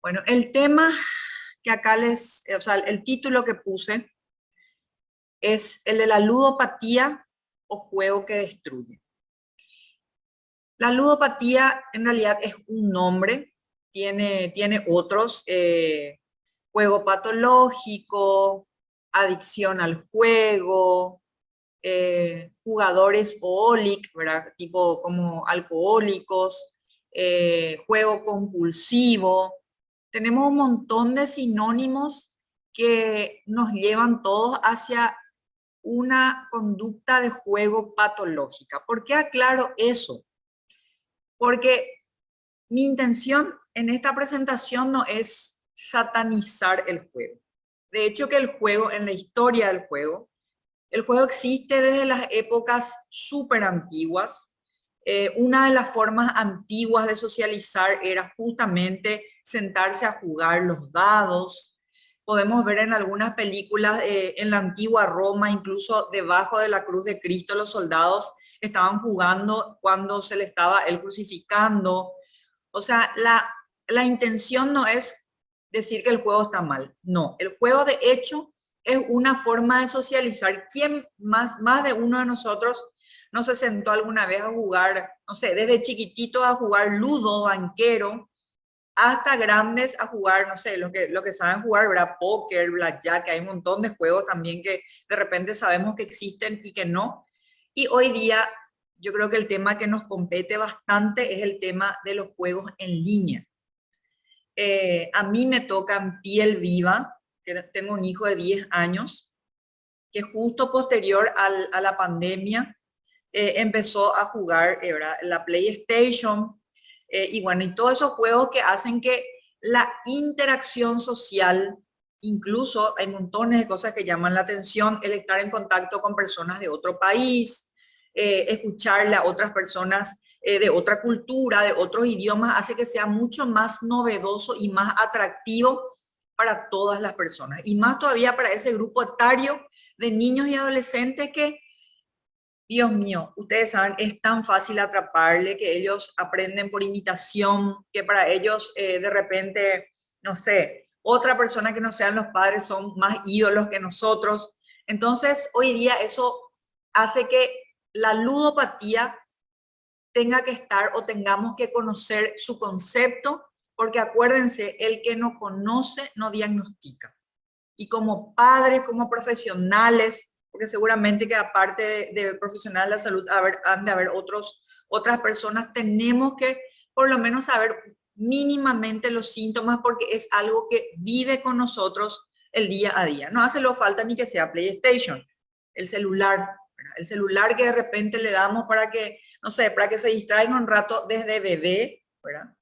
Bueno, el tema que acá o sea, el título que puse es el de la ludopatía o juego que destruye. La ludopatía en realidad es un nombre, tiene otros, juego patológico, adicción al juego, jugadores OOLIC, ¿verdad? Tipo como alcohólicos, juego compulsivo. Tenemos un montón de sinónimos que nos llevan todos hacia una conducta de juego patológica. ¿Por qué aclaro eso? Porque mi intención en esta presentación no es satanizar el juego. De hecho, que el juego, en la historia del juego, el juego existe desde las épocas súper antiguas. Una de las formas antiguas de socializar era justamente sentarse a jugar los dados. Podemos ver en algunas películas en la antigua Roma, incluso debajo de la cruz de Cristo, los soldados estaban jugando cuando se le estaba él crucificando. O sea, la intención no es decir que el juego está mal. No, el juego de hecho es una forma de socializar. ¿Quién más de uno de nosotros no se sentó alguna vez a jugar, no sé, desde chiquitito a jugar ludo, banquero, hasta grandes a jugar, no sé, lo que saben jugar, ¿verdad? Póker, blackjack, hay un montón de juegos también que de repente sabemos que existen y que no. Y hoy día yo creo que el tema que nos compete bastante es el tema de los juegos en línea. A mí me toca en piel viva, que tengo un hijo de 10 años, que justo posterior a la pandemia empezó a jugar la PlayStation y bueno, y todos esos juegos que hacen que la interacción social, incluso hay montones de cosas que llaman la atención, el estar en contacto con personas de otro país, escucharle a otras personas de otra cultura, de otros idiomas, hace que sea mucho más novedoso y más atractivo para todas las personas. Y más todavía para ese grupo etario de niños y adolescentes que, Dios mío, ustedes saben, es tan fácil atraparle que ellos aprenden por imitación, que para ellos de repente, no sé, otra persona que no sean los padres son más ídolos que nosotros. Entonces, hoy día eso hace que la ludopatía tenga que estar o tengamos que conocer su concepto, porque acuérdense, el que no conoce no diagnostica. Y como padres, como profesionales, porque seguramente que aparte de profesionales de la salud han de haber otras personas, tenemos que por lo menos saber mínimamente los síntomas porque es algo que vive con nosotros el día a día. No hace lo falta ni que sea PlayStation, el celular, ¿verdad? El celular que de repente le damos para que, no sé, para que se distraigan un rato desde bebé, ¿verdad?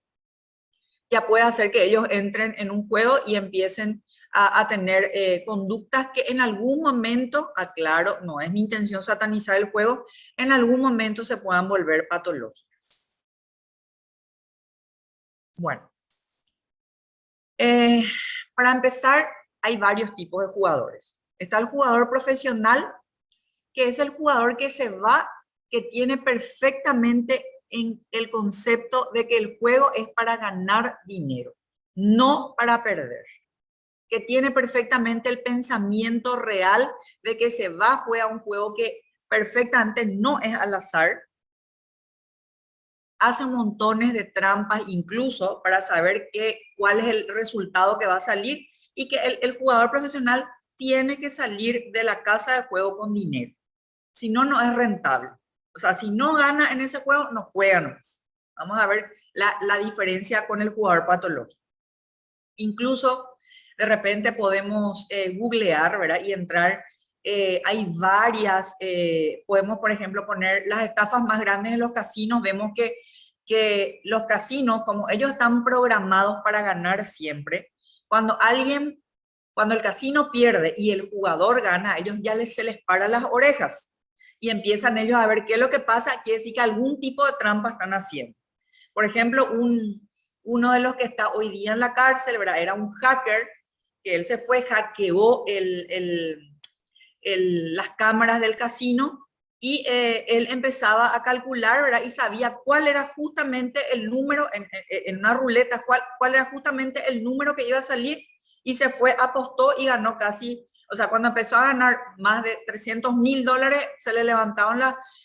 Ya puede hacer que ellos entren en un juego y empiecen a tener conductas que en algún momento, aclaro, no es mi intención satanizar el juego, en algún momento se puedan volver patológicas. Bueno, eh, para empezar, hay varios tipos de jugadores. Está el jugador profesional, que es el jugador que se va, que tiene perfectamente en el concepto de que el juego es para ganar dinero, no para perder, que tiene perfectamente el pensamiento real de que se va a jugar un juego que perfectamente no es al azar, hace montones de trampas incluso para saber cuál es el resultado que va a salir y que el jugador profesional tiene que salir de la casa de juego con dinero. Si no, no es rentable. O sea, si no gana en ese juego, no juega más. Vamos a ver la diferencia con el jugador patológico. Incluso de repente podemos googlear, ¿verdad? Y entrar, hay varias, podemos por ejemplo poner las estafas más grandes en los casinos, vemos que los casinos, como ellos están programados para ganar siempre, cuando cuando el casino pierde y el jugador gana, a ellos ya se les para las orejas y empiezan ellos a ver qué es lo que pasa, quiere decir que algún tipo de trampa están haciendo. Por ejemplo, uno de los que está hoy día en la cárcel, ¿verdad? Era un hacker, que él se fue, hackeó las cámaras del casino y él empezaba a calcular, ¿verdad? Y sabía cuál era justamente el número, en una ruleta, cuál era justamente el número que iba a salir, y se fue, apostó y ganó casi, o sea, cuando empezó a ganar más de $300.000, se le levantaron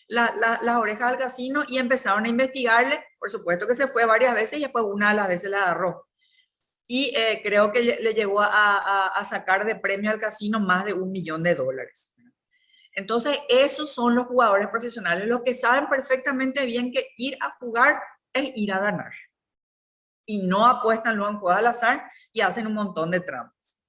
las orejas al casino y empezaron a investigarle. Por supuesto que se fue varias veces y después una de las veces la agarró. Y creo que le llegó a sacar de premio al casino más de $1.000.000. Entonces, esos son los jugadores profesionales, los que saben perfectamente bien que ir a jugar es ir a ganar. Y no apuestan luego en juegos al azar y hacen un montón de trampas.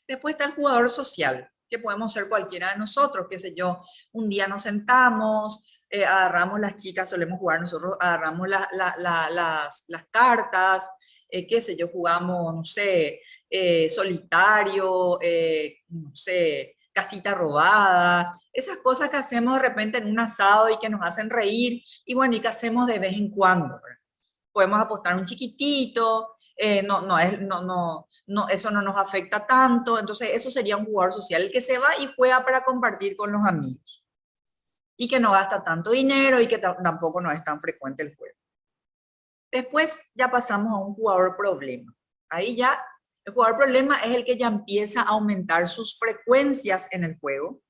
Después está el jugador social, que podemos ser cualquiera de nosotros, qué sé yo, un día nos sentamos, agarramos las chicas, solemos jugar nosotros, agarramos las cartas, qué sé yo, jugamos, no sé, solitario, no sé, casita robada, esas cosas que hacemos de repente en un asado y que nos hacen reír, y bueno, y que hacemos de vez en cuando, ¿verdad? Podemos apostar un chiquitito, eso no nos afecta tanto, entonces eso sería un jugador social, el que se va y juega para compartir con los amigos y que no gasta tanto dinero y que tampoco no es tan frecuente el juego. Después ya pasamos a un jugador problema. Ahí ya el jugador problema es el que ya empieza a aumentar sus frecuencias en el juego,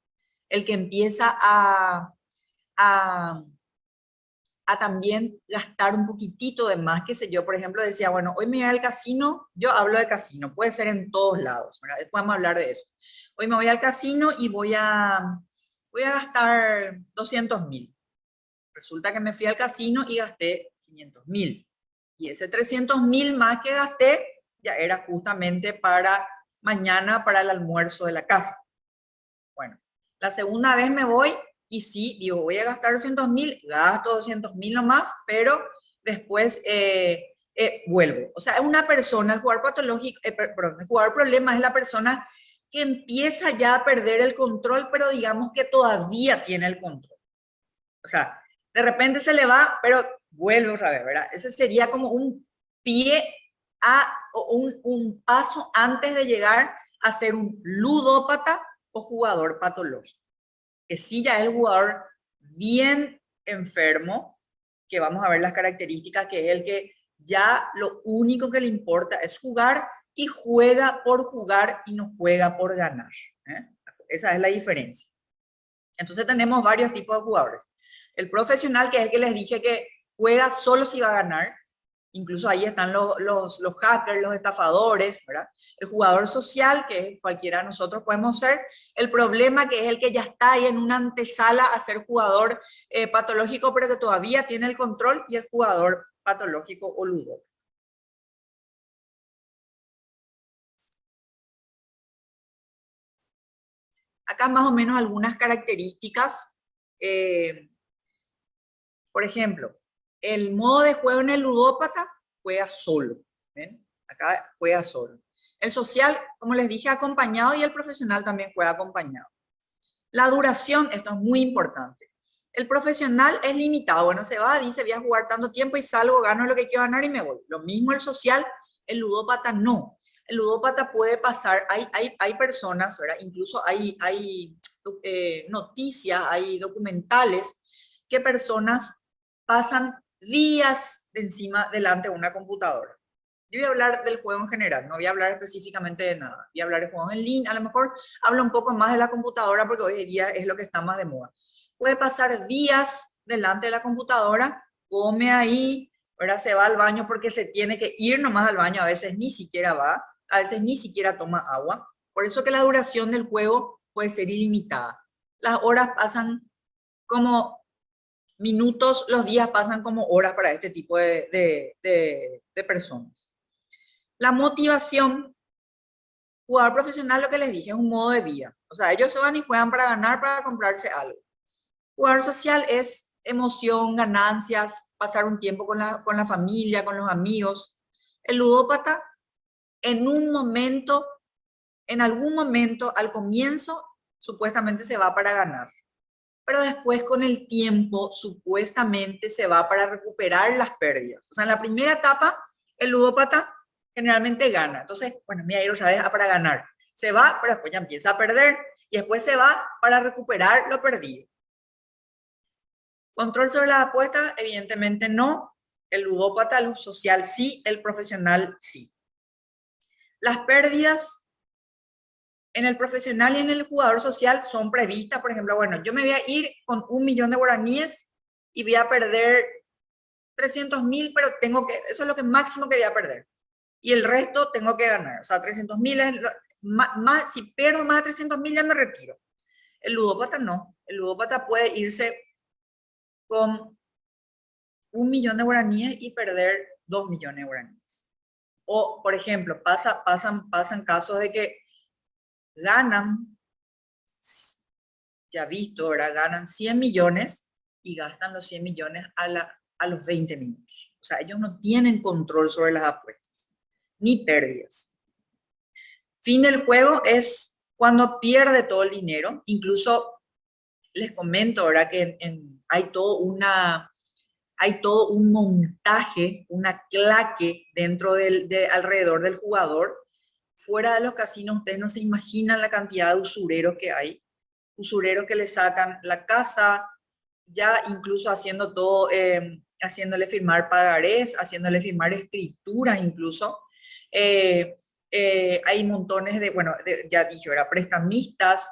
el que empieza a también gastar un poquitito de más, qué sé yo, por ejemplo, decía, bueno, hoy me voy al casino, yo hablo de casino, puede ser en todos lados, ¿verdad? Después vamos a hablar de eso. Hoy me voy al casino y voy a gastar 200.000. Resulta que me fui al casino y gasté 500.000. Y ese 300.000 más que gasté ya era justamente para mañana, para el almuerzo de la casa. Bueno, la segunda vez me voy y sí, digo, voy a gastar 200.000, gasto 200.000 nomás, pero después vuelvo. O sea, es una persona, el jugador patológico, perdón, el jugador problema es la persona que empieza ya a perder el control, pero digamos que todavía tiene el control. O sea, de repente se le va, pero vuelve otra vez, ¿verdad? Ese sería como un pie o un paso antes de llegar a ser un ludópata o jugador patológico. Que sí ya es el jugador bien enfermo, que vamos a ver las características, que es el que ya lo único que le importa es jugar y juega por jugar y no juega por ganar. ¿Eh? Esa es la diferencia. Entonces tenemos varios tipos de jugadores. El profesional, que es el que les dije que juega solo si va a ganar. Incluso ahí están los hackers, los estafadores, ¿verdad? El jugador social, que cualquiera de nosotros podemos ser. El problema, que es el que ya está ahí en una antesala a ser jugador patológico, pero que todavía tiene el control. Y el jugador patológico o ludópata. Acá más o menos algunas características. Eh, Por ejemplo, el modo de juego en el ludópata juega solo. ¿Ven? Acá juega solo. El social, como les dije, acompañado, y el profesional también juega acompañado. La duración, esto es muy importante. El profesional es limitado. Bueno, se va, dice, voy a jugar tanto tiempo y salgo, gano lo que quiero ganar y me voy. Lo mismo el social, el ludópata no. El ludópata puede pasar, hay personas, ¿verdad? Incluso hay noticias, hay documentales que personas pasan días de encima delante de una computadora. Yo voy a hablar del juego en general, no voy a hablar específicamente de nada. Voy a hablar de juegos en línea, a lo mejor hablo un poco más de la computadora porque hoy en día es lo que está más de moda. Puede pasar días delante de la computadora, come ahí, ahora se va al baño porque se tiene que ir nomás al baño, a veces ni siquiera va, a veces ni siquiera toma agua. Por eso que la duración del juego puede ser ilimitada. Las horas pasan como minutos, los días pasan como horas para este tipo de personas. La motivación, jugador profesional, lo que les dije, es un modo de vida. O sea, ellos se van y juegan para ganar, para comprarse algo. Jugador social es emoción, ganancias, pasar un tiempo con la familia, con los amigos. El ludópata, en un momento, en algún momento, al comienzo, supuestamente se va para ganar. Pero después, con el tiempo, supuestamente se va para recuperar las pérdidas. O sea, en la primera etapa, el ludópata generalmente gana. Entonces, bueno, me voy a ir otra vez para ganar. Se va, pero después ya empieza a perder y después se va para recuperar lo perdido. Control sobre las apuestas, evidentemente no. El ludópata, el social sí, el profesional sí. Las pérdidas en el profesional y en el jugador social son previstas. Por ejemplo, bueno, yo me voy a ir con 1.000.000 de guaraníes y voy a perder 300.000, pero eso es lo que máximo que voy a perder. Y el resto tengo que ganar. O sea, 300.000 es más, si pierdo más de 300.000 ya me retiro. El ludópata no. El ludópata puede irse con 1.000.000 de guaraníes y perder 2.000.000 de guaraníes. O, por ejemplo, pasan casos de que ganan, ya visto, ahora ganan 100 millones y gastan los 100 millones a los 20 minutos. O sea, ellos no tienen control sobre las apuestas, ni pérdidas. Fin del juego es cuando pierde todo el dinero. Incluso les comento ahora que hay todo un montaje, una claque dentro alrededor del jugador. Fuera de los casinos, ustedes no se imaginan la cantidad de usureros que hay. Usureros que le sacan la casa, ya incluso haciendo todo, haciéndole firmar pagarés, haciéndole firmar escrituras incluso. Hay montones de, bueno, ya dije, ¿verdad? Prestamistas.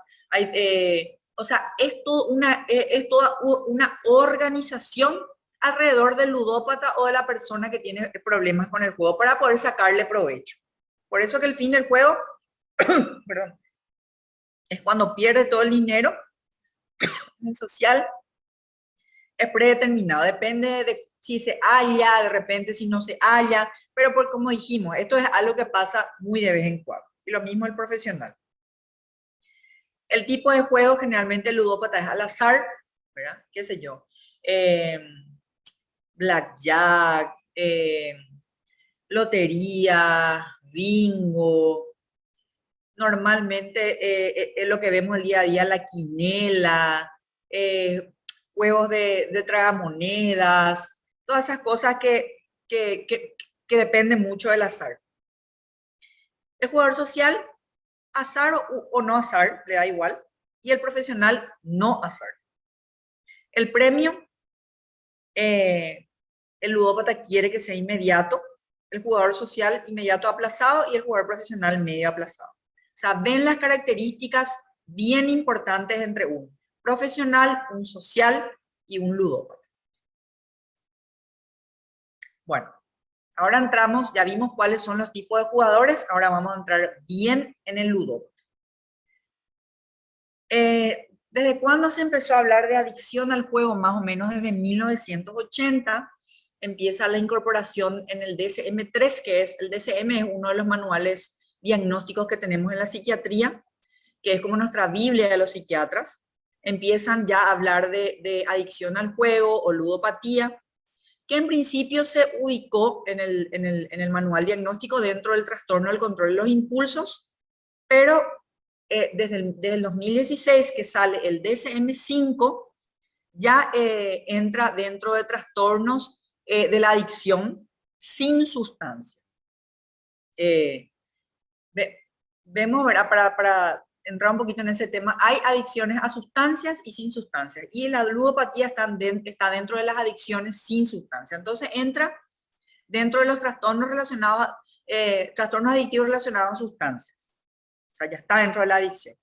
O sea, es toda una organización alrededor del ludópata o de la persona que tiene problemas con el juego para poder sacarle provecho. Por eso que el fin del juego, perdón, es cuando pierde todo el dinero. El social es predeterminado, depende de si se halla, de repente si no se halla, pero como dijimos, esto es algo que pasa muy de vez en cuando. Y lo mismo el profesional. El tipo de juego generalmente el ludópata es al azar, ¿verdad? ¿Qué sé yo? Blackjack, lotería, bingo. Normalmente es lo que vemos el día a día, la quinela, juegos de tragamonedas, todas esas cosas que dependen mucho del azar. El jugador social, azar o no azar, le da igual, y el profesional, no azar. El premio, el ludópata quiere que sea inmediato, el jugador social inmediato aplazado y el jugador profesional medio aplazado. O sea, ven las características bien importantes entre un profesional, un social y un ludópata. Bueno, ahora entramos, ya vimos cuáles son los tipos de jugadores, ahora vamos a entrar bien en el ludópata. ¿Desde cuándo se empezó a hablar de adicción al juego? Más o menos desde 1980 empieza la incorporación en el DSM-3, que es el DSM, es uno de los manuales diagnósticos que tenemos en la psiquiatría, que es como nuestra Biblia de los psiquiatras. Empiezan ya a hablar de adicción al juego o ludopatía, que en principio se ubicó en el manual diagnóstico dentro del trastorno del control de los impulsos, pero desde el 2016 que sale el DSM-5, ya entra dentro de trastornos de la adicción sin sustancia. Vemos, ¿verdad? Para entrar un poquito en ese tema, hay adicciones a sustancias y sin sustancias, y la ludopatía está dentro de las adicciones sin sustancia. Entonces entra dentro de los trastornos relacionados, trastornos adictivos relacionados a sustancias. O sea, ya está dentro de la adicción.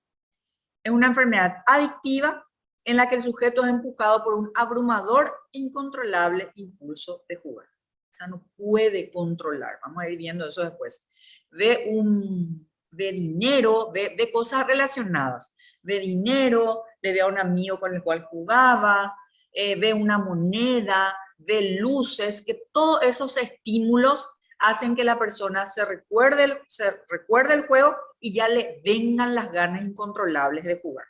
Es una enfermedad adictiva en la que el sujeto es empujado por un abrumador e incontrolable impulso de jugar. O sea, no puede controlar. Vamos a ir viendo eso después. De dinero, de cosas relacionadas. De dinero, le ve a un amigo con el cual jugaba, ve una moneda, ve luces, que todos esos estímulos hacen que la persona se recuerde el juego y ya le vengan las ganas incontrolables de jugar.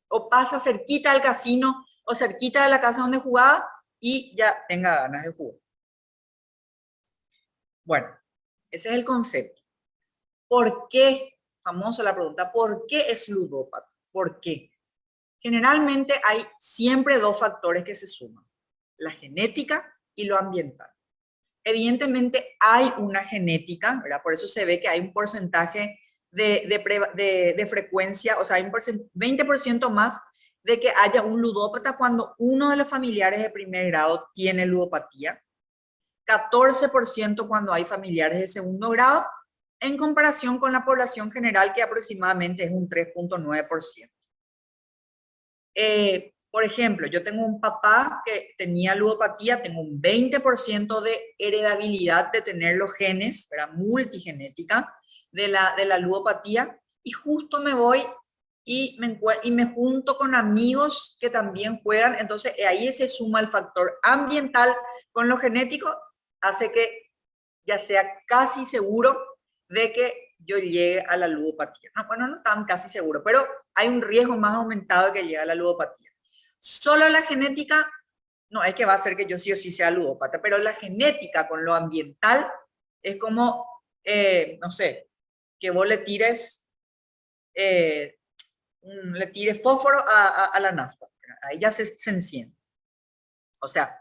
O pasa cerquita del casino o cerquita de la casa donde jugaba y ya tenga ganas de jugar. Bueno, ese es el concepto. ¿Por qué? Famosa la pregunta, ¿por qué es ludópata? ¿Por qué? Generalmente hay siempre dos factores que se suman, la genética y lo ambiental. Evidentemente hay una genética, ¿verdad? Por eso se ve que hay un porcentaje de frecuencia, o sea, hay un 20% más de que haya un ludópata cuando uno de los familiares de primer grado tiene ludopatía, 14% cuando hay familiares de segundo grado, en comparación con la población general, que aproximadamente es un 3,9%. Por ejemplo, yo tengo un papá que tenía ludopatía, tengo un 20% de heredabilidad de tener los genes, era multigenética, de la ludopatía, y justo me voy y me junto con amigos que también juegan, entonces ahí se suma el factor ambiental con lo genético, hace que ya sea casi seguro de que yo llegue a la ludopatía. No, bueno, no tan casi seguro, pero hay un riesgo más aumentado de que llegue a la ludopatía. Solo la genética, no es que va a hacer que yo sí o sí sea ludópata, pero la genética con lo ambiental es como, no sé, que vos eh, le tires fósforo a la nafta. Ahí ya se enciende. O sea,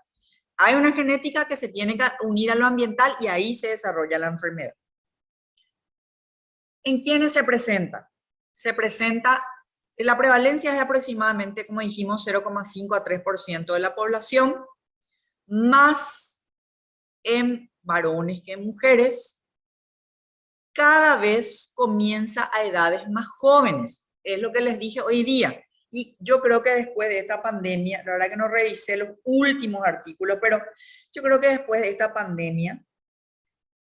hay una genética que se tiene que unir a lo ambiental y ahí se desarrolla la enfermedad. ¿En quiénes se presenta? Se presenta, la prevalencia es de aproximadamente, como dijimos, 0,5 a 3% de la población, más en varones que en mujeres. Cada vez comienza a edades más jóvenes, es lo que les dije hoy día. Y yo creo que después de esta pandemia, la verdad que no revisé los últimos artículos, pero yo creo que después de esta pandemia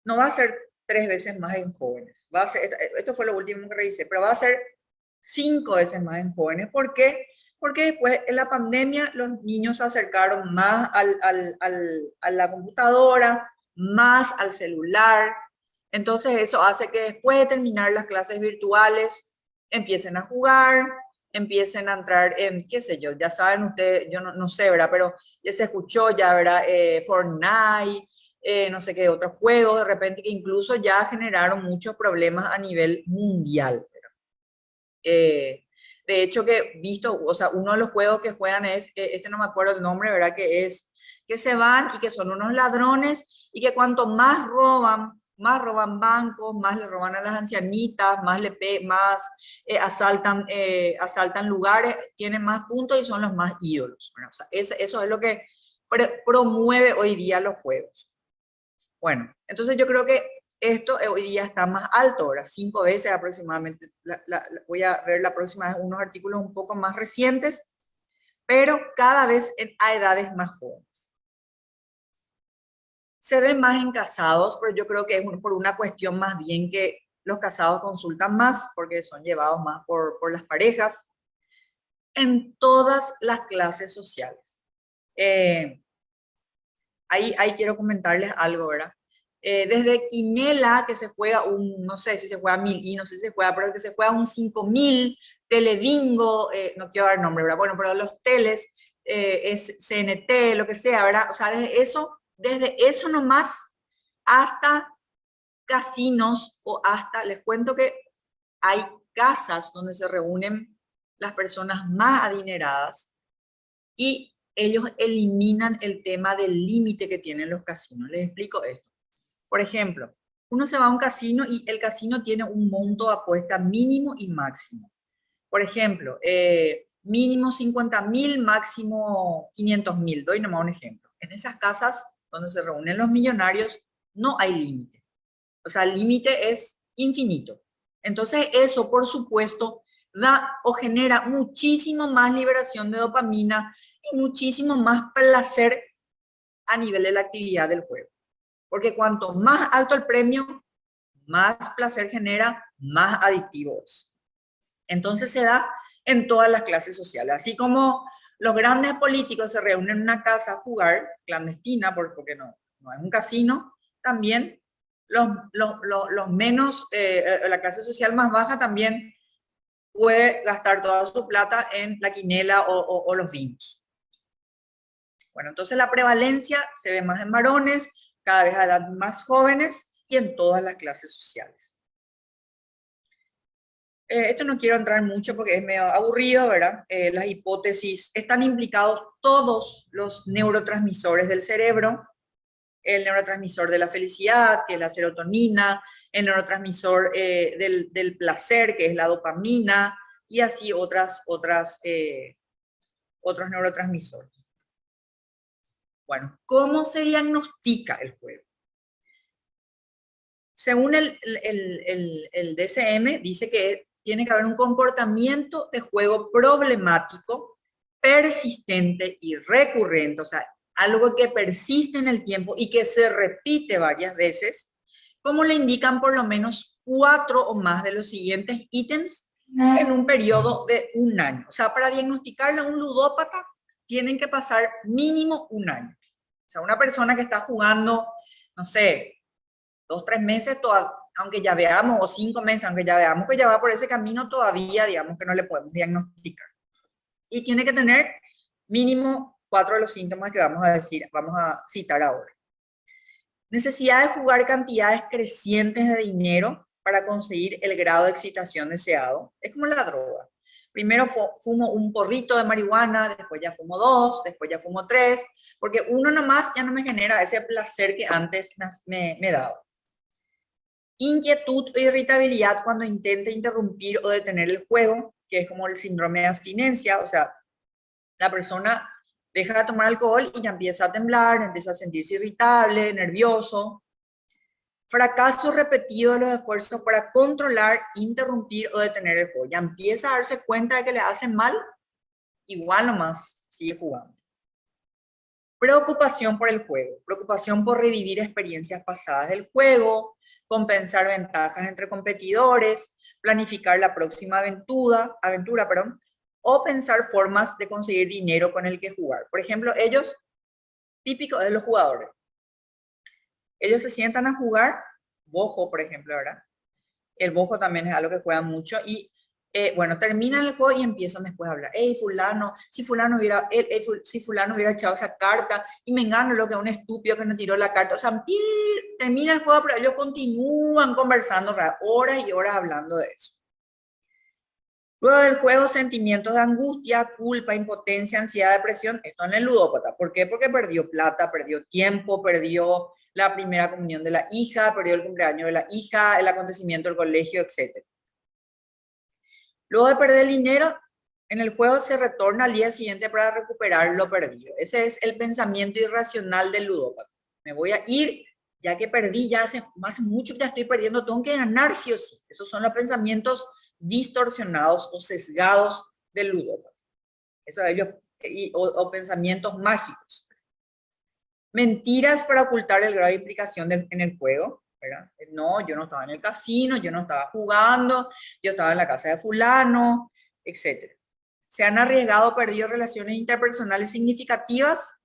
no va a ser 3 veces más en jóvenes. Va a ser, esto fue lo último que revisé, pero va a ser 5 veces más en jóvenes. ¿Por qué? Porque después en la pandemia los niños se acercaron más a la computadora, más al celular. Entonces eso hace que después de terminar las clases virtuales empiecen a jugar, empiecen a entrar en, qué sé yo, ya saben ustedes, yo no sé, ¿verdad? Pero ya se escuchó ya, ¿verdad? Fortnite, no sé qué, otros juegos de repente que incluso ya generaron muchos problemas a nivel mundial. Eh, de hecho que visto, o sea, uno de los juegos que juegan es, ese no me acuerdo el nombre, ¿verdad? Que es que se van y que son unos ladrones y que cuanto más roban bancos, más le roban a las ancianitas, más asaltan lugares, tienen más puntos y son los más ídolos. ¿Verdad? O sea, eso es lo que promueve hoy día los juegos. Bueno, entonces yo creo que esto hoy día está más alto, ahora 5 veces aproximadamente. Voy a ver la próxima vez unos artículos un poco más recientes, pero cada vez a edades más jóvenes. Se ven más en casados, pero yo creo que es por una cuestión más bien que los casados consultan más porque son llevados más por las parejas en todas las clases sociales. Ahí quiero comentarles algo, ¿verdad? Desde quinela, que se juega no sé si se juega 1000 y no sé si se juega, pero que se juega un 5000, telebingo, no quiero dar nombre, ¿verdad? Bueno, pero los teles, es CNT, lo que sea, ¿verdad? O sea, desde eso nomás hasta casinos o hasta, les cuento que hay casas donde se reúnen las personas más adineradas y ellos eliminan el tema del límite que tienen los casinos. Les explico esto. Por ejemplo, uno se va a un casino y el casino tiene un monto de apuesta mínimo y máximo. Por ejemplo, mínimo 50.000, máximo 500.000. Doy nomás un ejemplo. En esas casas donde se reúnen los millonarios no hay límite. O sea, el límite es infinito. Entonces eso, por supuesto, da o genera muchísimo más liberación de dopamina y muchísimo más placer a nivel de la actividad del juego. Porque cuanto más alto el premio, más placer genera, más adictivo es. Entonces se da en todas las clases sociales. Así como los grandes políticos se reúnen en una casa a jugar, clandestina, porque no es un casino, también los menos, la clase social más baja también puede gastar toda su plata en la quinela o los vinos. Bueno, entonces la prevalencia se ve más en varones, cada vez a edad más jóvenes y en todas las clases sociales. Esto no quiero entrar mucho porque es medio aburrido, ¿verdad? Las hipótesis, están implicados todos los neurotransmisores del cerebro, el neurotransmisor de la felicidad, que es la serotonina, el neurotransmisor del placer, que es la dopamina, y así otras otros neurotransmisores. Bueno, ¿cómo se diagnostica el juego? Según el DSM, dice que tiene que haber un comportamiento de juego problemático, persistente y recurrente, o sea, algo que persiste en el tiempo y que se repite varias veces, como le indican por lo menos 4 o más de los siguientes ítems en un periodo de 1 año. O sea, para diagnosticarle a un ludópata, tienen que pasar mínimo 1 año. O sea, una persona que está jugando, no sé, 2, 3 meses, aunque ya veamos, o 5 meses, aunque ya veamos que ya va por ese camino, todavía digamos que no le podemos diagnosticar. Y tiene que tener mínimo 4 de los síntomas que vamos a citar ahora. Necesidad de jugar cantidades crecientes de dinero para conseguir el grado de excitación deseado. Es como la droga. Primero fumo un porrito de marihuana, después ya fumo 2, después ya fumo 3, porque uno nomás ya no me genera ese placer que antes me daba. Inquietud o irritabilidad cuando intente interrumpir o detener el juego, que es como el síndrome de abstinencia, o sea, la persona deja de tomar alcohol y ya empieza a temblar, empieza a sentirse irritable, nervioso. Fracaso repetido de los esfuerzos para controlar, interrumpir o detener el juego. Ya empieza a darse cuenta de que le hacen mal, igual nomás sigue jugando. Preocupación por el juego, preocupación por revivir experiencias pasadas del juego, compensar ventajas entre competidores, planificar la próxima aventura, o pensar formas de conseguir dinero con el que jugar. Por ejemplo, ellos, típico de los jugadores, ellos se sientan a jugar, bojo, por ejemplo, ¿verdad? El bojo también es algo que juegan mucho y bueno, terminan el juego y empiezan después a hablar. Hey, fulano, si fulano hubiera echado esa carta y me engano lo que un estúpido que no tiró la carta. O sea, termina el juego, pero ellos continúan conversando horas y horas hablando de eso. Luego del juego, sentimientos de angustia, culpa, impotencia, ansiedad, depresión. Esto en el ludópata. ¿Por qué? Porque perdió plata, perdió tiempo, perdió la primera comunión de la hija, perdió el cumpleaños de la hija, el acontecimiento del colegio, etc. Luego de perder el dinero, en el juego se retorna al día siguiente para recuperar lo perdido. Ese es el pensamiento irracional del ludópata. Me voy a ir, ya que perdí, ya hace mucho que ya estoy perdiendo, tengo que ganar sí o sí. Esos son los pensamientos distorsionados o sesgados del ludópata. Eso ellos, o pensamientos mágicos. Mentiras para ocultar el grado de implicación en el juego. ¿Verdad? No, yo no estaba en el casino, yo no estaba jugando, yo estaba en la casa de fulano, etc. Se han arriesgado o perdido relaciones interpersonales significativas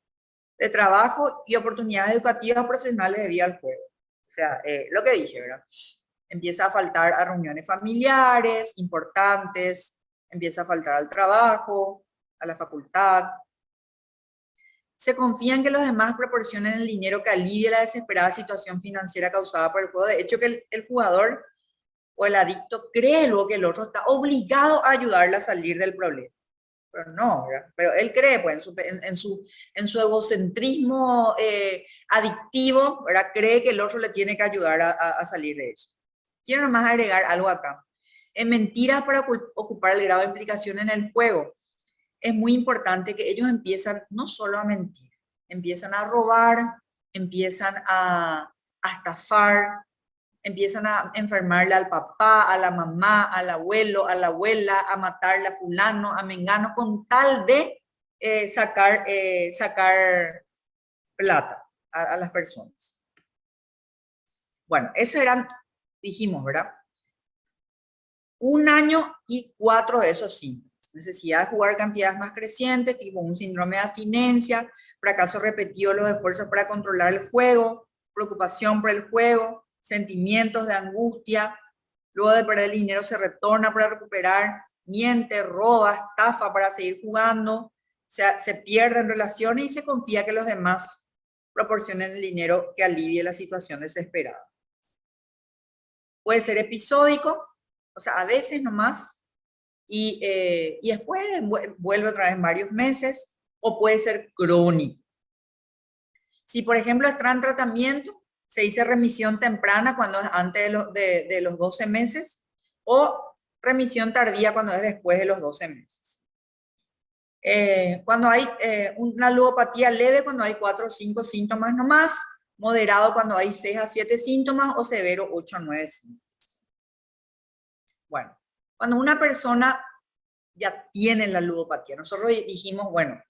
de trabajo y oportunidades educativas o profesionales debido al juego. O sea, lo que dije, ¿verdad? Empieza a faltar a reuniones familiares importantes, empieza a faltar al trabajo, a la facultad. Se confía en que los demás proporcionen el dinero que alivie la desesperada situación financiera causada por el juego. De hecho, que el jugador o el adicto cree luego que el otro está obligado a ayudarle a salir del problema. Pero no, ¿verdad? Pero él cree pues, en su egocentrismo adictivo, ¿verdad? Cree que el otro le tiene que ayudar a salir de eso. Quiero nomás agregar algo acá. En mentiras para ocupar el grado de implicación en el juego, es muy importante que ellos empiezan no solo a mentir, empiezan a robar, empiezan a estafar, empiezan a enfermarle al papá, a la mamá, al abuelo, a la abuela, a matarle a fulano, a mengano, con tal de sacar plata a las personas. Bueno, eso eran, dijimos, ¿verdad? 1 año y 4 de esos síntomas. Necesidad de jugar cantidades más crecientes, tipo un síndrome de abstinencia, fracaso repetido de los esfuerzos para controlar el juego, preocupación por el juego, sentimientos de angustia, luego de perder el dinero se retorna para recuperar, miente, roba, estafa para seguir jugando, se pierden relaciones y se confía que los demás proporcionen el dinero que alivie la situación desesperada. Puede ser episódico, o sea, a veces nomás, y después vuelve otra vez en varios meses, o puede ser crónico. Si, por ejemplo, está en tratamiento, se dice remisión temprana cuando es antes de los 12 meses, o remisión tardía cuando es después de los 12 meses. Cuando hay una ludopatía leve, cuando hay 4 o 5 síntomas nomás, moderado cuando hay 6 a 7 síntomas o severo 8 a 9 síntomas. Bueno, cuando una persona ya tiene la ludopatía, nosotros dijimos, bueno,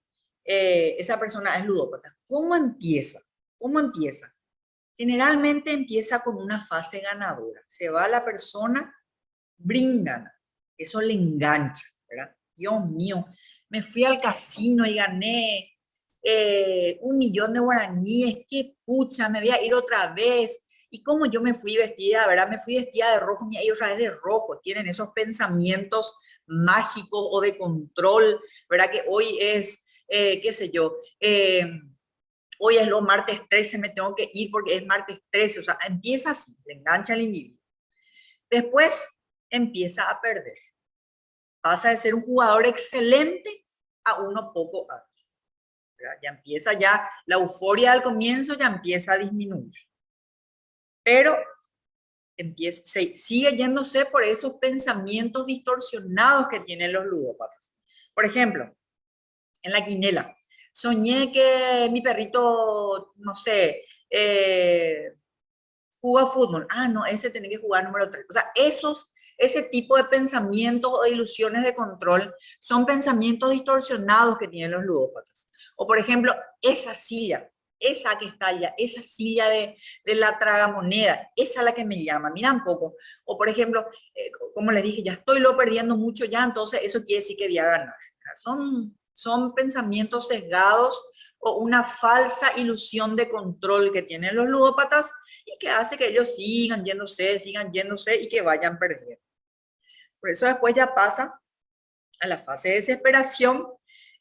esa persona es ludópata. ¿Cómo empieza? ¿Cómo empieza? Generalmente empieza con una fase ganadora. Se va la persona, brindan, eso le engancha, ¿verdad? Dios mío, me fui al casino y gané 1 millón de guaraníes, qué pucha, me voy a ir otra vez. Y como yo me fui vestida, ¿verdad? Me fui vestida de rojo, me voy a ir otra vez de rojo. Tienen esos pensamientos mágicos o de control, ¿verdad? Que hoy es, qué sé yo, hoy es lo martes 13, me tengo que ir porque es martes 13. O sea, empieza así, le engancha al individuo. Después empieza a perder. Pasa de ser un jugador excelente a uno poco hábil. Ya empieza ya, la euforia del comienzo ya empieza a disminuir. Pero sigue yéndose por esos pensamientos distorsionados que tienen los ludópatas. Por ejemplo, en la quinela, soñé que mi perrito, no sé, jugó fútbol. Ah, no, ese tiene que jugar número 3. O sea, ese tipo de pensamientos o de ilusiones de control son pensamientos distorsionados que tienen los ludópatas. O por ejemplo, esa silla, esa que está allá, esa silla de la tragamoneda, esa es la que me llama, mira un poco. O por ejemplo, como les dije, ya estoy lo perdiendo mucho ya, entonces eso quiere decir que voy a ganar. Son pensamientos sesgados o una falsa ilusión de control que tienen los ludópatas y que hace que ellos sigan yéndose y que vayan perdiendo. Por eso después ya pasa a la fase de desesperación,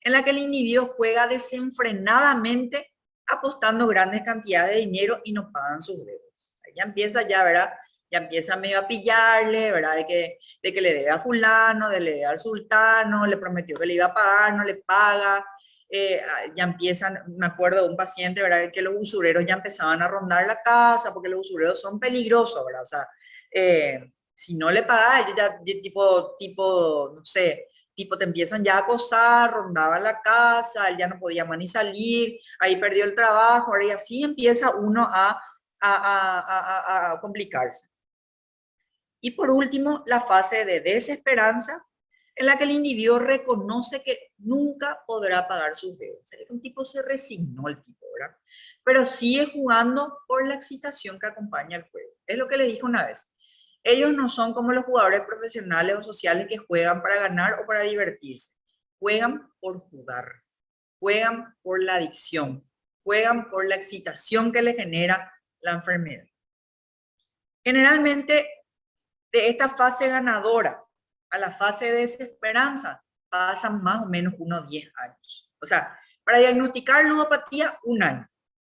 en la que el individuo juega desenfrenadamente apostando grandes cantidades de dinero y no pagan sus deudas. Ahí ya empieza ya, ¿verdad? Ya empieza medio a pillarle, ¿verdad? De que le debe a fulano, le debe al sultano, le prometió que le iba a pagar, no le paga. Ya empiezan, me acuerdo de un paciente, ¿verdad? Que los usureros ya empezaban a rondar la casa, porque los usureros son peligrosos, ¿verdad? O sea, si no le pagas, ellos ya tipo, no sé, tipo te empiezan ya a acosar, rondaban la casa, él ya no podía más ni salir, ahí perdió el trabajo, ahora y así empieza uno a complicarse. Y por último, la fase de desesperanza, en la que el individuo reconoce que nunca podrá pagar sus deudas. Un tipo se resignó, el tipo, ¿verdad? Pero sigue jugando por la excitación que acompaña el juego. Es lo que le dije una vez. Ellos no son como los jugadores profesionales o sociales que juegan para ganar o para divertirse. Juegan por jugar. Juegan por la adicción. Juegan por la excitación que le genera la enfermedad. Generalmente, de esta fase ganadora a la fase de desesperanza pasan más o menos unos 10 años. O sea, para diagnosticar ludopatía, 1 año.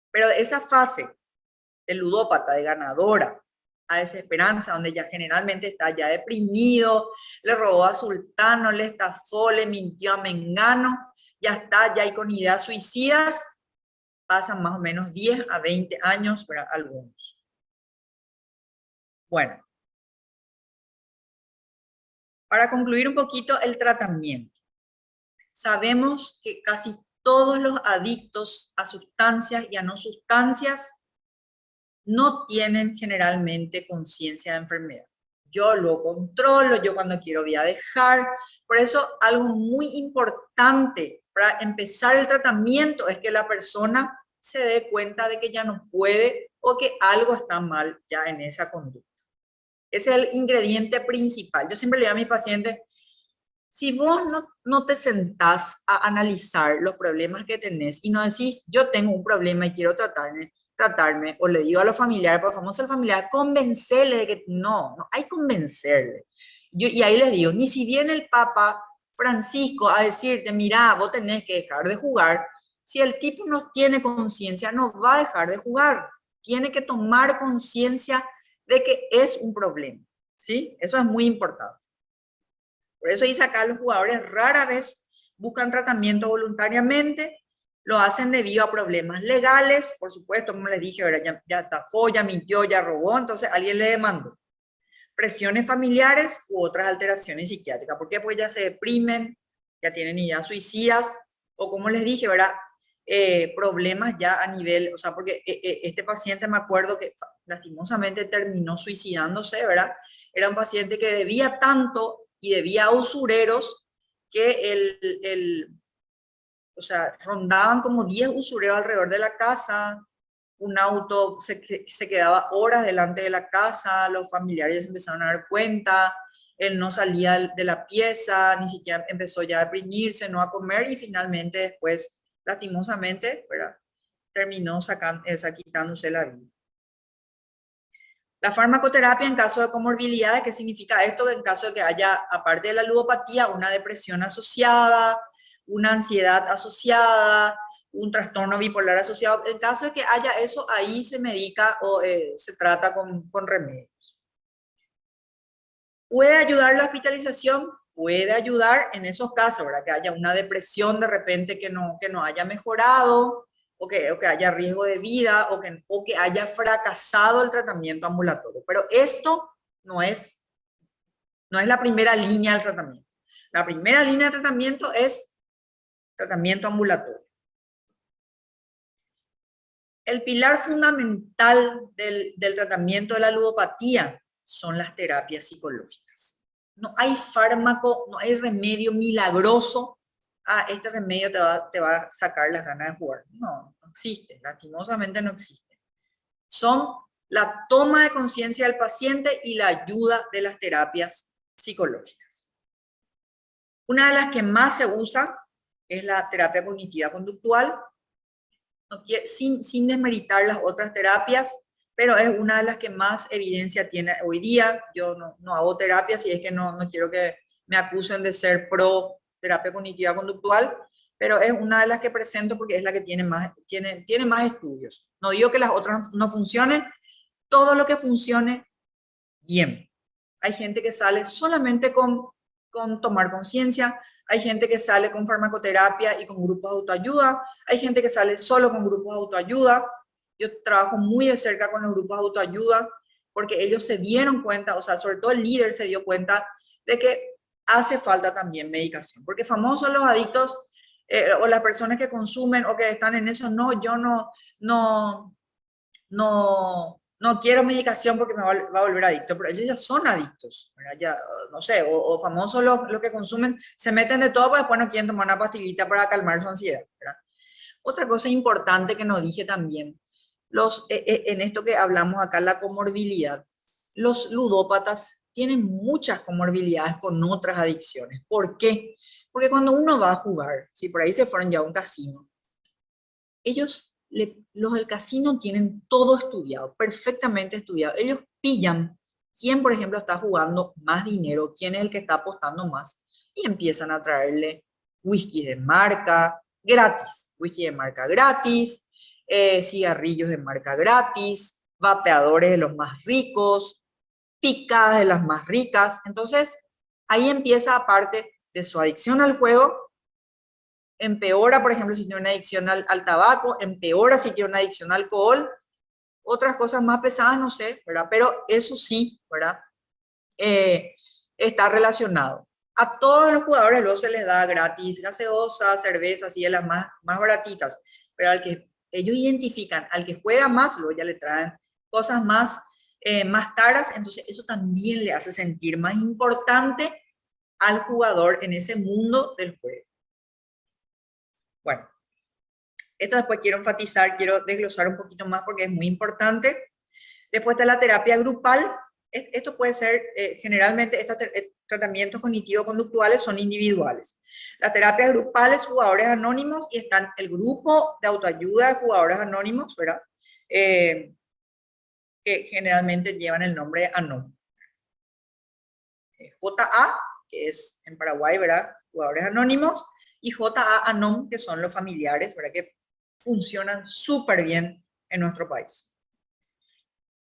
Pero esa fase de ludópata, de ganadora, a desesperanza, donde ya generalmente está ya deprimido, le robó a sultano, le estafó, le mintió a mengano, ya está, ya hay con ideas suicidas, pasan más o menos 10 a 20 años para algunos. Bueno, para concluir un poquito el tratamiento. Sabemos que casi todos los adictos a sustancias y a no sustancias no tienen generalmente conciencia de enfermedad. Yo lo controlo, yo cuando quiero voy a dejar. Por eso algo muy importante para empezar el tratamiento es que la persona se dé cuenta de que ya no puede o que algo está mal ya en esa conducta. Ese es el ingrediente principal. Yo siempre le digo a mis pacientes, si vos no te sentás a analizar los problemas que tenés y no decís, yo tengo un problema y quiero tratarme, o le digo a los familiares, por famoso el familiar, convencerle de que no hay que convencerle. Y ahí les digo, ni si viene el Papa Francisco a decirte, mira, vos tenés que dejar de jugar, si el tipo no tiene conciencia, no va a dejar de jugar. Tiene que tomar conciencia de que es un problema, ¿sí? Eso es muy importante. Por eso dice acá, los jugadores rara vez buscan tratamiento voluntariamente, lo hacen debido a problemas legales, por supuesto, como les dije, ya estafó, ya mintió, ya robó, entonces alguien le demandó. Presiones familiares u otras alteraciones psiquiátricas. ¿Por qué? Pues ya se deprimen, ya tienen ideas suicidas, o como les dije, ¿verdad? Problemas ya a nivel, o sea, porque este paciente me acuerdo que lastimosamente terminó suicidándose, ¿verdad? Era un paciente que debía tanto y debía a usureros que o sea, rondaban como 10 usureros alrededor de la casa, un auto se quedaba horas delante de la casa, los familiares empezaron a dar cuenta, él no salía de la pieza, ni siquiera empezó ya a deprimirse, no a comer y finalmente después, lastimosamente, ¿verdad? Terminó quitándose la vida. La farmacoterapia en caso de comorbilidades, ¿qué significa esto? En caso de que haya, aparte de la ludopatía, una depresión asociada, una ansiedad asociada, un trastorno bipolar asociado. En caso de que haya eso, ahí se medica o se trata con remedios. ¿Puede ayudar la hospitalización? Puede ayudar en esos casos, ¿verdad? Que haya una depresión de repente que no haya mejorado, o que haya riesgo de vida, o que haya fracasado el tratamiento ambulatorio. Pero esto no es la primera línea del tratamiento. La primera línea de tratamiento es tratamiento ambulatorio. El pilar fundamental del tratamiento de la ludopatía son las terapias psicológicas. No hay fármaco, no hay remedio milagroso. Ah, este remedio te va a sacar las ganas de jugar. No, no existe, lastimosamente no existe. Son la toma de conciencia del paciente y la ayuda de las terapias psicológicas. Una de las que más se usa es la terapia cognitiva conductual, sin desmeritar las otras terapias, pero es una de las que más evidencia tiene hoy día. Yo no hago terapia, si es que no quiero que me acusen de ser pro terapia cognitiva conductual, pero es una de las que presento porque es la que tiene más estudios. No digo que las otras no funcionen, todo lo que funcione, bien. Hay gente que sale solamente con tomar conciencia, hay gente que sale con farmacoterapia y con grupos de autoayuda, hay gente que sale solo con grupos de autoayuda. Yo trabajo muy de cerca con los grupos de autoayuda porque ellos se dieron cuenta, o sea, sobre todo el líder se dio cuenta de que hace falta también medicación, porque famosos los adictos o las personas que consumen o que están en eso, no, yo no quiero medicación porque me va a volver adicto, pero ellos ya son adictos, ¿verdad? Ya, no sé, o famosos los que consumen, se meten de todo, pero después no quieren tomar una pastillita para calmar su ansiedad, ¿verdad? Otra cosa importante que nos dije también, en esto que hablamos acá, la comorbilidad, los ludópatas tienen muchas comorbilidades con otras adicciones. ¿Por qué? Porque cuando uno va a jugar, si por ahí se fueron ya a un casino, los del casino tienen todo estudiado, perfectamente estudiado. Ellos pillan quién, por ejemplo, está jugando más dinero, quién es el que está apostando más, y empiezan a traerle whisky de marca gratis, whisky de marca gratis, cigarrillos de marca gratis, vapeadores de los más ricos, picadas de las más ricas. Entonces, ahí empieza, aparte de su adicción al juego, empeora, por ejemplo, si tiene una adicción al tabaco, empeora si tiene una adicción al alcohol, otras cosas más pesadas, no sé, ¿verdad? Pero eso sí, ¿verdad? Está relacionado. A todos los jugadores luego se les da gratis gaseosa, cerveza, así de las más baratitas, pero al que ellos identifican, al que juega más, luego ya le traen cosas más caras, entonces eso también le hace sentir más importante al jugador en ese mundo del juego. Bueno, esto después quiero enfatizar, quiero desglosar un poquito más porque es muy importante. Después está la terapia grupal. Esto puede ser, generalmente estos tratamientos cognitivo-conductuales son individuales. Las terapias grupales, jugadores anónimos, y están el grupo de autoayuda de jugadores anónimos, ¿verdad? Que generalmente llevan el nombre anónimo. JA, que es en Paraguay, ¿verdad? Jugadores anónimos, y JA Anom, que son los familiares, ¿verdad? Que funcionan súper bien en nuestro país.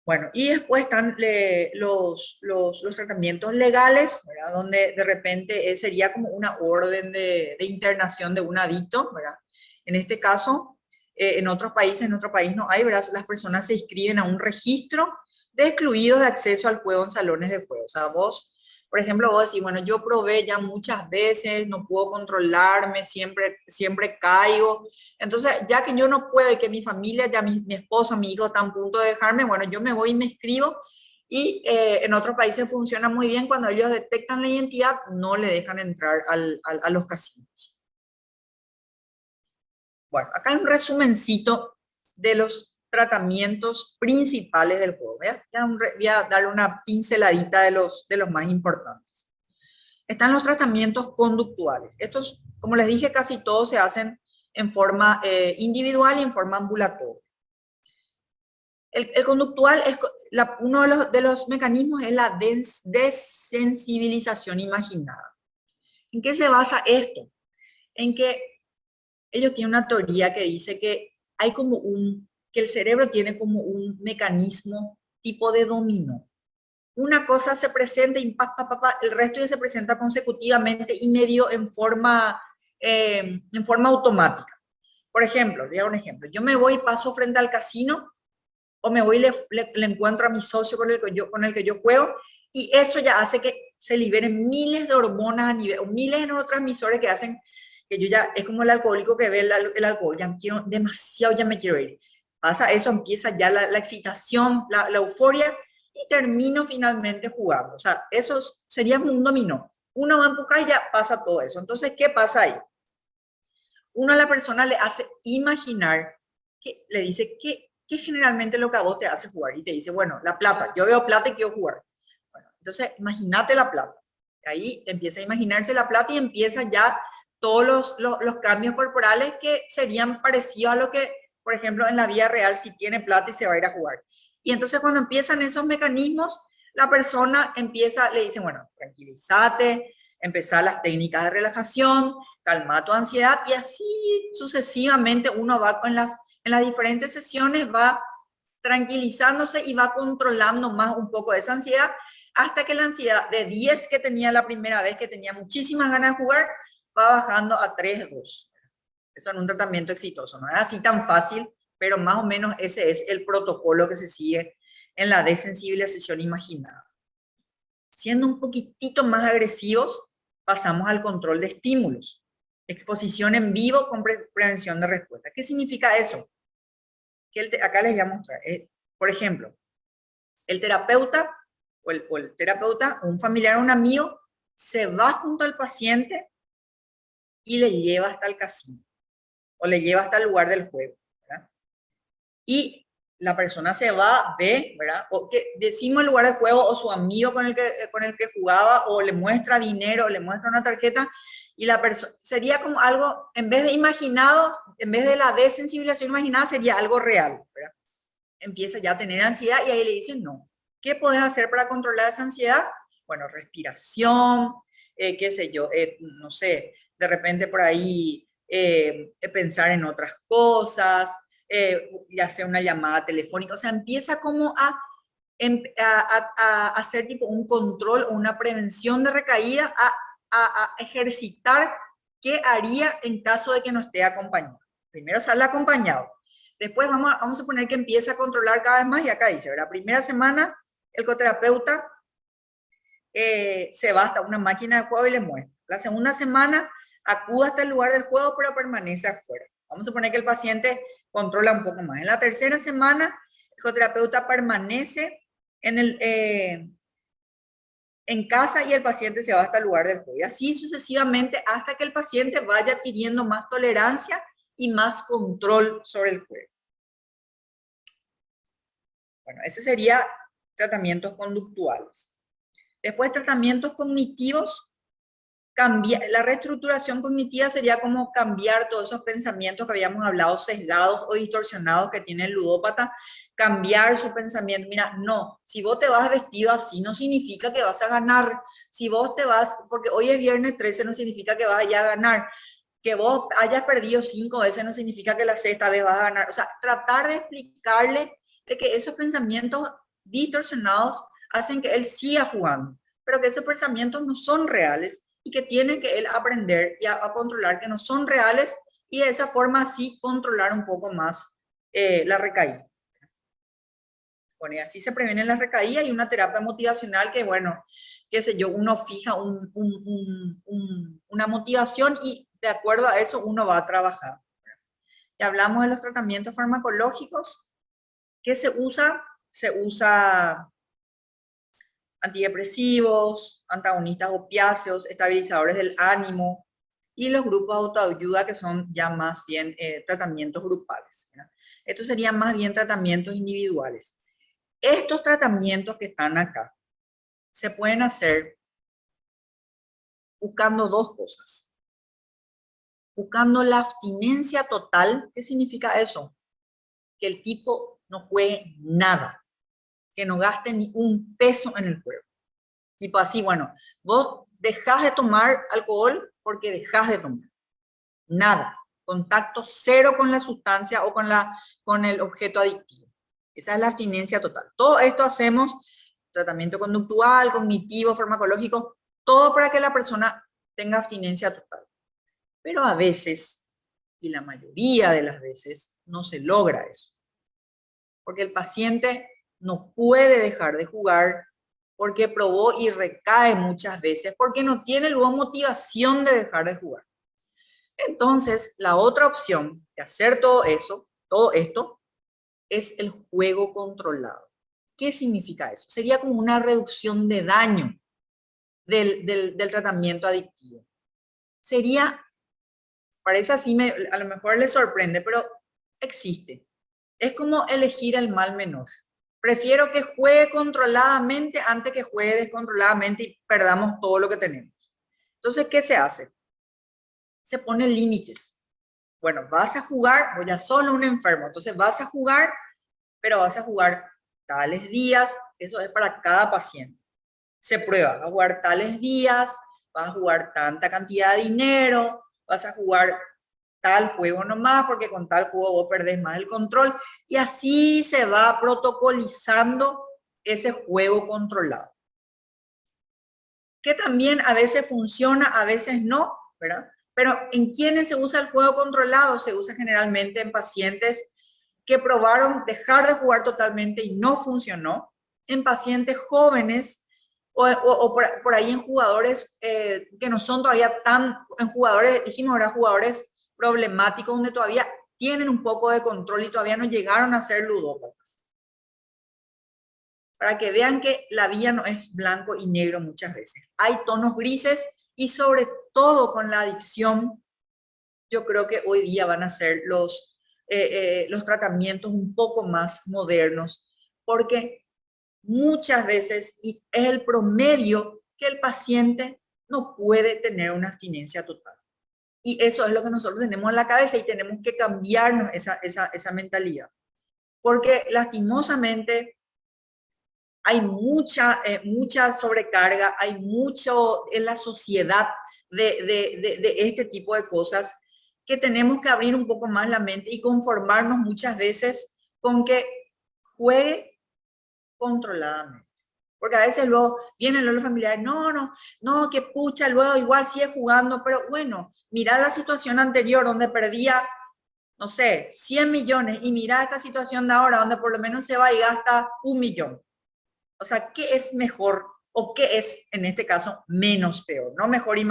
Bueno, y después están los tratamientos legales, ¿verdad? Donde de repente sería como una orden de internación de un adicto, ¿verdad? En este caso, en otros países, en nuestro país no hay, ¿verdad? Las personas se inscriben a un registro de excluidos de acceso al juego en salones de juego. O sea, vos Por ejemplo, vos decís, bueno, yo probé ya muchas veces, no puedo controlarme, siempre caigo. Entonces, ya que yo no puedo y que mi familia, ya mi esposa, mi hijo están a punto de dejarme, bueno, yo me voy y me inscribo. Y en otros países funciona muy bien, cuando ellos detectan la identidad, no le dejan entrar a los casinos. Bueno, acá hay un resumencito de los tratamientos principales del juego. Voy a darle una pinceladita de los más importantes. Están los tratamientos conductuales. Estos, como les dije, casi todos se hacen en forma individual y en forma ambulatoria. El conductual, es uno de los mecanismos es la desensibilización imaginada. ¿En qué se basa esto? En que ellos tienen una teoría que dice que hay como que el cerebro tiene como un mecanismo tipo de dominó. Una cosa se presenta y el resto ya se presenta consecutivamente y medio en forma automática. Por ejemplo, voy a dar un ejemplo. Yo me voy y paso frente al casino, o me voy y le encuentro a mi socio con el que yo juego, y eso ya hace que se liberen miles de hormonas a nivel, o miles de neurotransmisores que hacen que yo ya, es como el alcohólico que ve el alcohol, ya quiero demasiado, ya me quiero ir. Pasa eso, empieza ya la excitación, la euforia, y termino finalmente jugando. O sea, eso sería como un dominó. Uno va a empujar y ya pasa todo eso. Entonces, ¿qué pasa ahí? Uno a la persona le hace imaginar, que le dice, ¿qué es generalmente lo que a vos te hace jugar? Y te dice, bueno, la plata, yo veo plata y quiero jugar. Bueno, entonces, imagínate la plata. Ahí empieza a imaginarse la plata y empieza ya todos los cambios corporales que serían parecidos a lo que, por ejemplo, en la vida real, si tiene plata y se va a ir a jugar. Y entonces cuando empiezan esos mecanismos, la persona empieza, le dice, bueno, tranquilízate, empezar las técnicas de relajación, calma tu ansiedad, y así sucesivamente uno va en las diferentes sesiones, va tranquilizándose y va controlando más un poco esa ansiedad, hasta que la ansiedad de 10 que tenía la primera vez, que tenía muchísimas ganas de jugar, va bajando a 3, 2. Eso en un tratamiento exitoso. No es así tan fácil, pero más o menos ese es el protocolo que se sigue en la desensibilización imaginada. Siendo un poquitito más agresivos, pasamos al control de estímulos. Exposición en vivo con prevención de respuesta. ¿Qué significa eso? Acá les voy a mostrar. Por ejemplo, el terapeuta o el terapeuta, un familiar o un amigo, se va junto al paciente y le lleva hasta el casino o le lleva hasta el lugar del juego, ¿verdad? Y la persona se va, ve, ¿verdad? O que decimos el lugar del juego, o su amigo con el que jugaba, o le muestra dinero, o le muestra una tarjeta, y la persona, sería como algo, en vez de imaginado, en vez de la desensibilización imaginada, sería algo real, ¿verdad? Empieza ya a tener ansiedad y ahí le dicen, no, ¿qué puedes hacer para controlar esa ansiedad? Bueno, respiración, qué sé yo, no sé, de repente por ahí pensar en otras cosas, ya sea una llamada telefónica, o sea, empieza como a hacer tipo un control o una prevención de recaída, a ejercitar qué haría en caso de que no esté acompañado. Primero sale acompañado. Después vamos a suponer que empieza a controlar cada vez más, y acá dice, la primera semana el coterapeuta se va hasta una máquina de juego y le muestra. La segunda semana acude hasta el lugar del juego, pero permanece afuera. Vamos a suponer que el paciente controla un poco más. En la tercera semana, el coterapeuta permanece en casa y el paciente se va hasta el lugar del juego. Y así sucesivamente hasta que el paciente vaya adquiriendo más tolerancia y más control sobre el juego. Bueno, ese sería tratamientos conductuales. Después, tratamientos cognitivos. La reestructuración cognitiva sería como cambiar todos esos pensamientos que habíamos hablado, sesgados o distorsionados que tiene el ludópata, cambiar su pensamiento. Mira, no, si vos te vas vestido así no significa que vas a ganar. Si vos te vas, porque hoy es viernes 13, no significa que vas a ganar. Que vos hayas perdido 5 veces no significa que la sexta vez vas a ganar. O sea, tratar de explicarle de que esos pensamientos distorsionados hacen que él siga jugando, pero que esos pensamientos no son reales y que tiene que él aprender y a controlar que no son reales, y de esa forma sí controlar un poco más la recaída. Bueno, y así se previenen las recaídas y una terapia motivacional que, bueno, qué sé yo, uno fija una motivación y de acuerdo a eso uno va a trabajar. Y hablamos de los tratamientos farmacológicos. ¿Qué se usa? Se usa antidepresivos, antagonistas opiáceos, estabilizadores del ánimo y los grupos de autoayuda que son ya más bien tratamientos grupales, ¿verdad? Estos serían más bien tratamientos individuales. Estos tratamientos que están acá se pueden hacer buscando dos cosas. Buscando la abstinencia total. ¿Qué significa eso? Que el tipo no juegue nada, que no gaste ni un peso en el juego. Tipo así, bueno, vos dejás de tomar alcohol porque dejás de tomar. Nada. Contacto cero con la sustancia o con el objeto adictivo. Esa es la abstinencia total. Todo esto hacemos, tratamiento conductual, cognitivo, farmacológico, todo para que la persona tenga abstinencia total. Pero a veces, y la mayoría de las veces, no se logra eso. Porque el paciente no puede dejar de jugar, porque probó y recae muchas veces, porque no tiene luego motivación de dejar de jugar. Entonces, la otra opción de hacer todo eso, todo esto, es el juego controlado. ¿Qué significa eso? Sería como una reducción de daño del tratamiento adictivo. Sería, parece así, a lo mejor les sorprende, pero existe. Es como elegir el mal menor. Prefiero que juegue controladamente antes que juegue descontroladamente y perdamos todo lo que tenemos. Entonces, ¿qué se hace? Se ponen límites. Bueno, vas a jugar, voy a solo un enfermo, entonces vas a jugar, pero vas a jugar tales días, eso es para cada paciente. Se prueba, vas a jugar tales días, vas a jugar tanta cantidad de dinero, vas a jugar tal juego nomás, porque con tal juego vos perdés más el control, y así se va protocolizando ese juego controlado. Que también a veces funciona, a veces no, ¿verdad? Pero ¿en quiénes se usa el juego controlado? Se usa generalmente en pacientes que probaron dejar de jugar totalmente y no funcionó, en pacientes jóvenes o por ahí en jugadores que no son todavía tan, en jugadores, dijimos ahora, jugadores problemáticos donde todavía tienen un poco de control y todavía no llegaron a ser ludópatas. Para que vean que la vida no es blanco y negro muchas veces. Hay tonos grises y sobre todo con la adicción, yo creo que hoy día van a ser los tratamientos un poco más modernos, porque muchas veces es el promedio que el paciente no puede tener una abstinencia total. Y eso es lo que nosotros tenemos en la cabeza y tenemos que cambiarnos esa mentalidad. Porque lastimosamente hay mucha sobrecarga, hay mucho en la sociedad de este tipo de cosas que tenemos que abrir un poco más la mente y conformarnos muchas veces con que juegue controladamente. Porque a veces luego vienen los familiares, no, que pucha, luego igual sigue jugando, pero bueno, mira la situación anterior donde perdía, no sé, 100 millones y mira esta situación de ahora donde por lo menos se va y gasta 1 millón. O sea, ¿qué es mejor o qué es, en este caso, menos peor? No mejor y,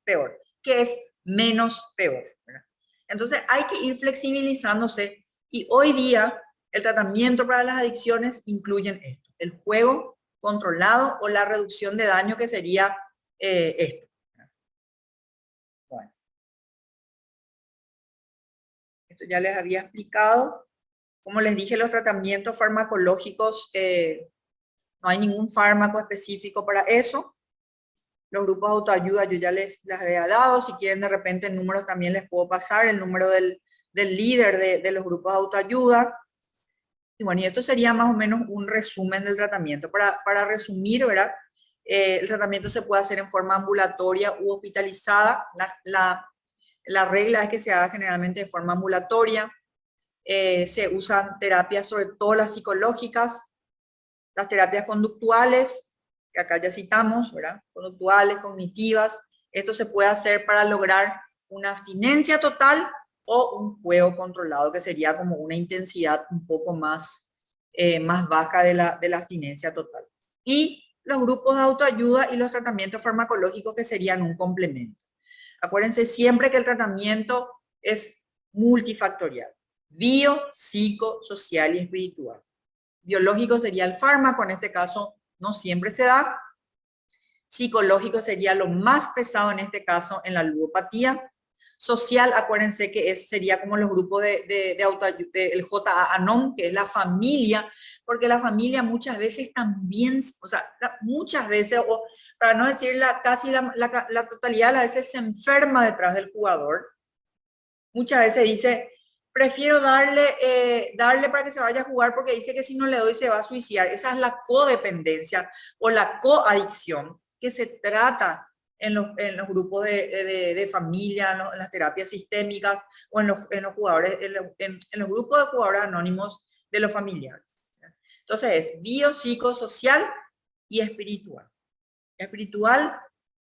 peor. ¿Qué es menos peor? ¿Verdad? Entonces, hay que ir flexibilizándose y hoy día el tratamiento para las adicciones incluyen esto, el juego controlado o la reducción de daño que sería esto. Bueno, esto ya les había explicado. Como les dije, los tratamientos farmacológicos, no hay ningún fármaco específico para eso. Los grupos de autoayuda yo ya les había dado. Si quieren de repente el número también les puedo pasar, el número del líder de los grupos de autoayuda. Y bueno, y esto sería más o menos un resumen del tratamiento. Para resumir, ¿verdad? El tratamiento se puede hacer en forma ambulatoria u hospitalizada. La regla es que se haga generalmente de forma ambulatoria. Se usan terapias, sobre todo las psicológicas, las terapias conductuales, que acá ya citamos, ¿verdad? Conductuales, cognitivas. Esto se puede hacer para lograr una abstinencia total o un juego controlado, que sería como una intensidad un poco más más baja de la abstinencia total. Y los grupos de autoayuda y los tratamientos farmacológicos que serían un complemento. Acuérdense siempre que el tratamiento es multifactorial, bio, psico, social y espiritual. Biológico sería el fármaco, en este caso no siempre se da. Psicológico sería lo más pesado en este caso en la ludopatía. Social, acuérdense que sería como los grupos de autoayuda, el JA-ANOM, que es la familia, porque la familia muchas veces también, o sea, muchas veces, o para no decir casi la totalidad de las veces se enferma detrás del jugador. Muchas veces dice, prefiero darle para que se vaya a jugar porque dice que si no le doy se va a suicidar. Esa es la codependencia o la coadicción que se trata en los grupos de familia, en las terapias sistémicas o en los jugadores, en los grupos de jugadores anónimos de los familiares. Entonces es biopsicosocial y espiritual. Espiritual,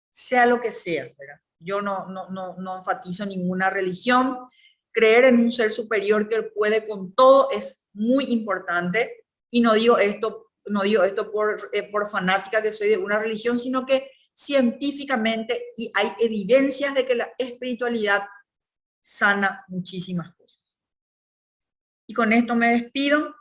sea lo que sea, ¿verdad? Yo no enfatizo ninguna religión. Creer en un ser superior que puede con todo es muy importante. Y no digo esto por fanática que soy de una religión, sino que científicamente y hay evidencias de que la espiritualidad sana muchísimas cosas. Y con esto me despido.